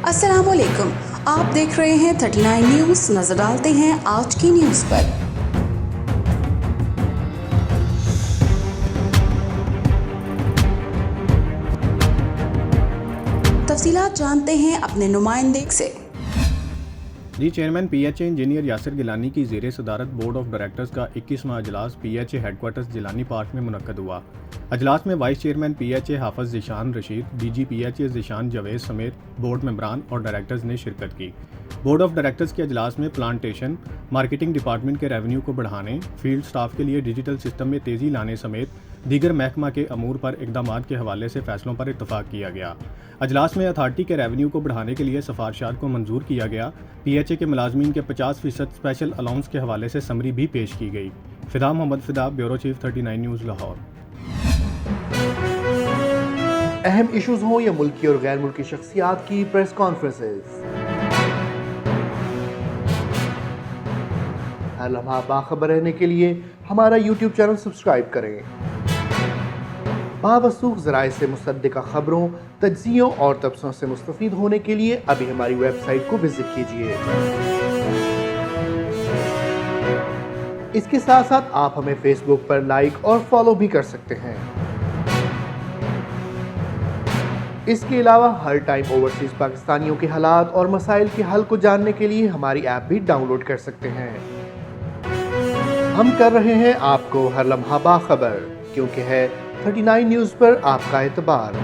अस्सलाम वालेकुम, आप देख रहे हैं 39 न्यूज़। नजर डालते हैं आज की न्यूज़ पर। तफसीलात जानते हैं अपने नुमाइंदे से। जी chairman PHA engineer Yasir Gilani की ज़ेर सदारत बोर्ड ऑफ डायरेक्टर्स का 21वां अजलास पीएचए हेडक्वार्टर्स जिलानी पार्क में मुनक्कद हुआ। अजलास में vice chairman PHA Hafiz Zeeshan Rashid, DG PHA Zeeshan Javed समेत बोर्ड मेंबरान और डायरेक्टर्स ने शिरकत की। बोर्ड ऑफ डायरेक्टर्स के अजलास में प्लांटेशन, मार्केटिंग डिपार्टमेंट के रेवेन्यू को बढ़ाने, फील्ड स्टाफ के लिए डिजिटल सिस्टम में तेज़ी लाने समेत दीगर महकमा के अमूर पर इक़दामात के हवाले से फ़ैसलों पर इत्तफ़ाक़ किया गया। अजलास में अथॉरिटी के रेवेन्यू को बढ़ाने के लिए सिफारिशात को मंजूर किया गया। पीएचए के मुलाजमीन के 50% स्पेशल अलाउंस के हवाले से समरी भी पेश की गई। फिदा मोहम्मद फिदा, ब्यूरो चीफ 39 न्यूज़ लाहौर। अहम इशूज़ हों या मुल्की और गैर मुल्की शख्सियात की प्रेस कॉन्फ्रेंसेस, हर लम्हा बाखबर रहने के लिए हमारा यूट्यूब चैनल सब्सक्राइब करें। बावसूख ज़राए से मुसद्दिक़ा खबरों, तज्ज़ियों और तबसरों से मुस्तफ़ीद होने के लिए अभी हमारी वेबसाइट को विजिट कीजिए। इसके साथ साथ आप हमें फेसबुक पर लाइक और फॉलो भी कर सकते हैं। इसके अलावा हर टाइम ओवरसीज़ पाकिस्तानियों के हालात और मसाइल के हल को जानने के लिए हमारी ऐप भी डाउनलोड कर सकते हैं। हम कर रहे हैं आपको हर लम्हा बाखबर, क्योंकि है 39 न्यूज़ पर आपका एतबार।